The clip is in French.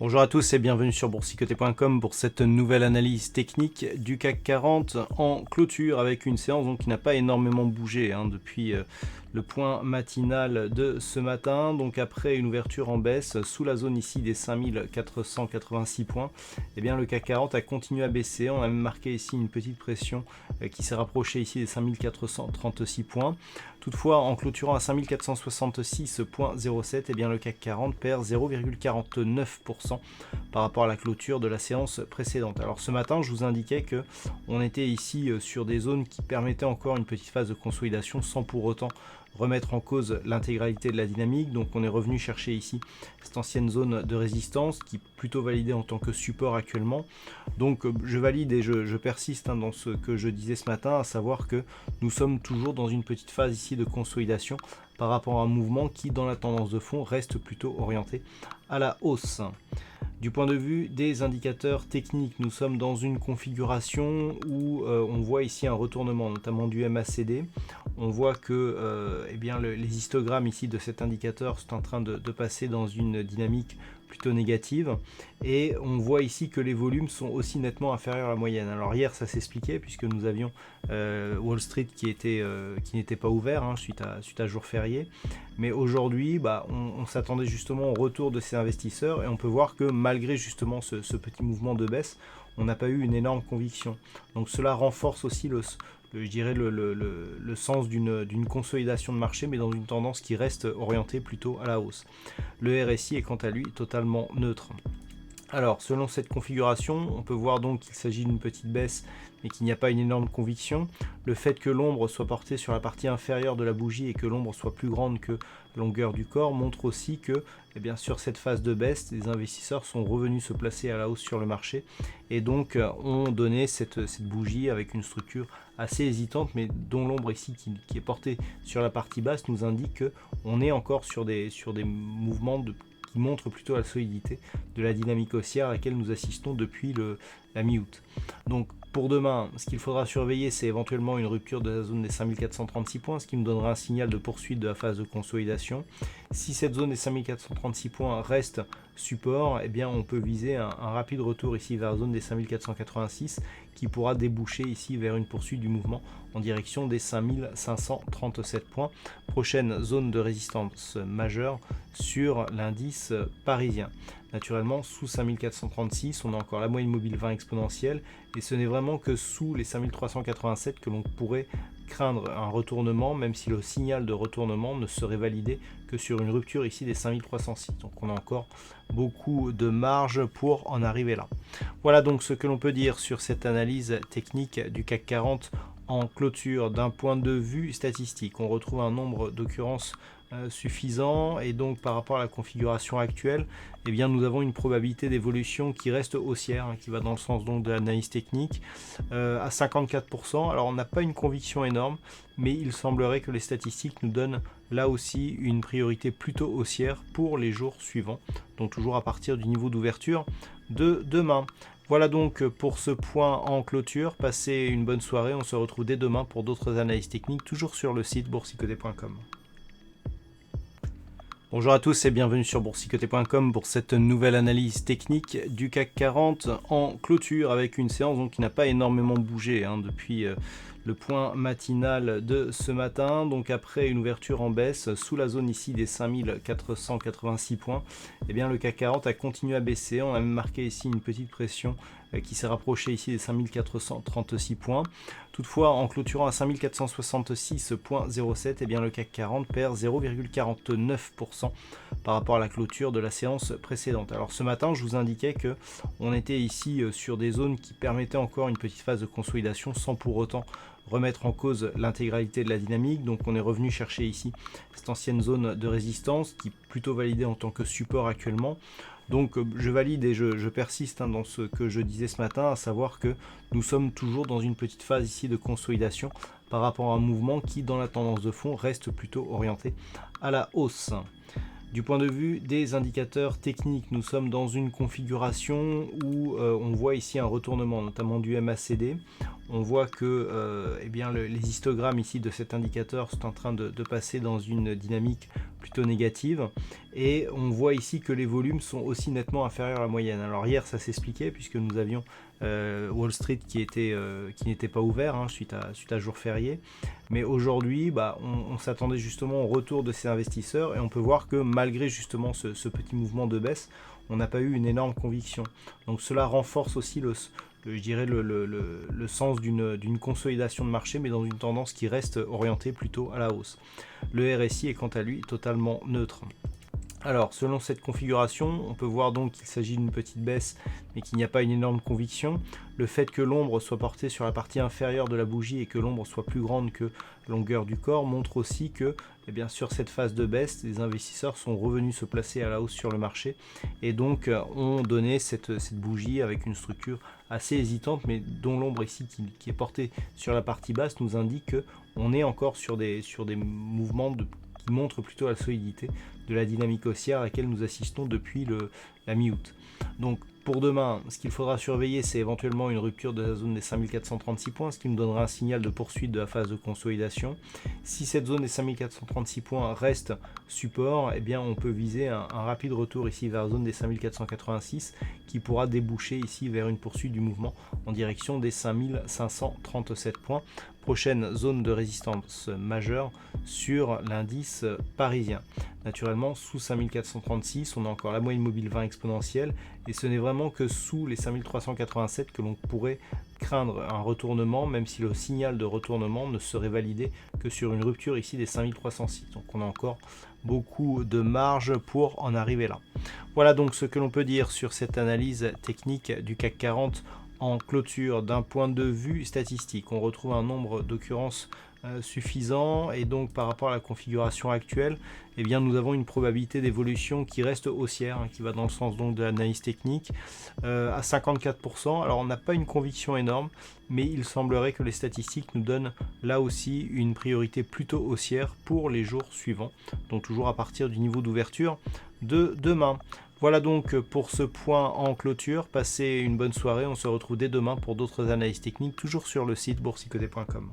Bonjour à tous et bienvenue sur boursicoté.com pour cette nouvelle analyse technique du CAC 40 en clôture avec une séance donc, qui n'a pas énormément bougé depuis le point matinal de ce matin. Donc après une ouverture en baisse sous la zone ici des 5486 points, eh bien, le CAC 40 a continué à baisser. On a même marqué ici une petite pression qui s'est rapprochée ici des 5436 points. Toutefois, en clôturant à 5466,07, eh bien, le CAC 40 perd 0,49% par rapport à la clôture de la séance précédente. Alors ce matin, je vous indiquais que on était ici sur des zones qui permettaient encore une petite phase de consolidation sans pour autant remettre en cause l'intégralité de la dynamique. Donc on est revenu chercher ici cette ancienne zone de résistance qui est plutôt validée en tant que support actuellement. Donc je valide et je persiste dans ce que je disais ce matin, à savoir que nous sommes toujours dans une petite phase ici de consolidation par rapport à un mouvement qui dans la tendance de fond reste plutôt orienté à la hausse. Du point de vue des indicateurs techniques, nous sommes dans une configuration où on voit ici un retournement, notamment du MACD. On voit que les histogrammes ici de cet indicateur sont en train de passer dans une dynamique plutôt négative, et on voit ici que les volumes sont aussi nettement inférieurs à la moyenne. Alors hier ça s'expliquait puisque nous avions Wall Street qui n'était pas ouvert suite à jour férié, mais aujourd'hui on s'attendait justement au retour de ces investisseurs et on peut voir que malgré justement ce petit mouvement de baisse, on n'a pas eu une énorme conviction. Donc cela renforce aussi le sens d'une consolidation de marché, mais dans une tendance qui reste orientée plutôt à la hausse. Le RSI est quant à lui totalement neutre. Alors, selon cette configuration, on peut voir donc qu'il s'agit d'une petite baisse, mais qu'il n'y a pas une énorme conviction. Le fait que l'ombre soit portée sur la partie inférieure de la bougie et que l'ombre soit plus grande que la longueur du corps montre aussi que, sur cette phase de baisse, les investisseurs sont revenus se placer à la hausse sur le marché et donc ont donné cette bougie avec une structure assez hésitante, mais dont l'ombre ici qui est portée sur la partie basse nous indique qu'on est encore sur des mouvements qui montre plutôt la solidité de la dynamique haussière à laquelle nous assistons depuis la mi-août. Donc pour demain, ce qu'il faudra surveiller, c'est éventuellement une rupture de la zone des 5436 points, ce qui nous donnera un signal de poursuite de la phase de consolidation. Si cette zone des 5436 points reste support, on peut viser un rapide retour ici vers la zone des 5486 qui pourra déboucher ici vers une poursuite du mouvement en direction des 5537 points. Prochaine zone de résistance majeure sur l'indice parisien. Naturellement, sous 5436, on a encore la moyenne mobile 20 exponentielle et ce n'est vraiment que sous les 5387 que l'on pourrait craindre un retournement, même si le signal de retournement ne serait validé que sur une rupture ici des 5306. Donc on a encore beaucoup de marge pour en arriver là. Voilà donc ce que l'on peut dire sur cette analyse technique du CAC 40 en clôture. D'un point de vue statistique, on retrouve un nombre d'occurrences suffisant et donc par rapport à la configuration actuelle, nous avons une probabilité d'évolution qui reste haussière, qui va dans le sens donc de l'analyse technique à 54%. Alors on n'a pas une conviction énorme, mais il semblerait que les statistiques nous donnent là aussi une priorité plutôt haussière pour les jours suivants, donc toujours à partir du niveau d'ouverture de demain. Voilà donc pour ce point en clôture. Passez une bonne soirée, on se retrouve dès demain pour d'autres analyses techniques, toujours sur le site boursicoté.com. Bonjour à tous et bienvenue sur boursicoté.com pour cette nouvelle analyse technique du CAC 40 en clôture avec une séance donc, qui n'a pas énormément bougé depuis le point matinal de ce matin. Donc après une ouverture en baisse sous la zone ici des 5486 points, le CAC 40 a continué à baisser. On a même marqué ici une petite pression qui s'est rapprochée ici des 5436 points. Toutefois, en clôturant à 5466,07, le CAC 40 perd 0,49% par rapport à la clôture de la séance précédente. Alors ce matin, je vous indiquais que on était ici sur des zones qui permettaient encore une petite phase de consolidation sans pour autant remettre en cause l'intégralité de la dynamique. Donc on est revenu chercher ici cette ancienne zone de résistance qui est plutôt validée en tant que support actuellement. Donc je valide et je persiste dans ce que je disais ce matin, à savoir que nous sommes toujours dans une petite phase ici de consolidation par rapport à un mouvement qui dans la tendance de fond reste plutôt orienté à la hausse. Du point de vue des indicateurs techniques, nous sommes dans une configuration où on voit ici un retournement, notamment du MACD. On voit que les histogrammes ici de cet indicateur sont en train de passer dans une dynamique plutôt négative. Et on voit ici que les volumes sont aussi nettement inférieurs à la moyenne. Alors hier, ça s'expliquait puisque nous avions Wall Street qui n'était pas ouvert suite à jour férié. Mais aujourd'hui, on s'attendait justement au retour de ces investisseurs et on peut voir que malgré justement ce petit mouvement de baisse, on n'a pas eu une énorme conviction. Donc cela renforce aussi le sens d'une consolidation de marché, mais dans une tendance qui reste orientée plutôt à la hausse. Le RSI est quant à lui totalement neutre. Alors, selon cette configuration, on peut voir donc qu'il s'agit d'une petite baisse, mais qu'il n'y a pas une énorme conviction. Le fait que l'ombre soit portée sur la partie inférieure de la bougie et que l'ombre soit plus grande que la longueur du corps montre aussi que, sur cette phase de baisse, les investisseurs sont revenus se placer à la hausse sur le marché et donc ont donné cette bougie avec une structure assez hésitante, mais dont l'ombre ici qui est portée sur la partie basse nous indique qu'on est encore sur des mouvements qui montrent plutôt la solidité de la dynamique haussière à laquelle nous assistons depuis la mi-août. Donc pour demain, ce qu'il faudra surveiller, c'est éventuellement une rupture de la zone des 5436 points, ce qui nous donnera un signal de poursuite de la phase de consolidation. Si cette zone des 5436 points reste support, on peut viser un rapide retour ici vers la zone des 5486 qui pourra déboucher ici vers une poursuite du mouvement en direction des 5537 points. Prochaine zone de résistance majeure sur l'indice parisien. Naturellement, sous 5436, on a encore la moyenne mobile 20 exponentielle et ce n'est vraiment que sous les 5387 que l'on pourrait craindre un retournement, même si le signal de retournement ne serait validé que sur une rupture ici des 5306. Donc on a encore beaucoup de marge pour en arriver là. Voilà donc ce que l'on peut dire sur cette analyse technique du CAC 40 en clôture. D'un point de vue statistique, on retrouve un nombre d'occurrences suffisant et donc par rapport à la configuration actuelle, nous avons une probabilité d'évolution qui reste haussière, qui va dans le sens donc de l'analyse technique à 54%. Alors on n'a pas une conviction énorme, mais il semblerait que les statistiques nous donnent là aussi une priorité plutôt haussière pour les jours suivants, donc toujours à partir du niveau d'ouverture de demain. Voilà donc pour ce point en clôture. Passez une bonne soirée, on se retrouve dès demain pour d'autres analyses techniques, toujours sur le site boursicoté.com.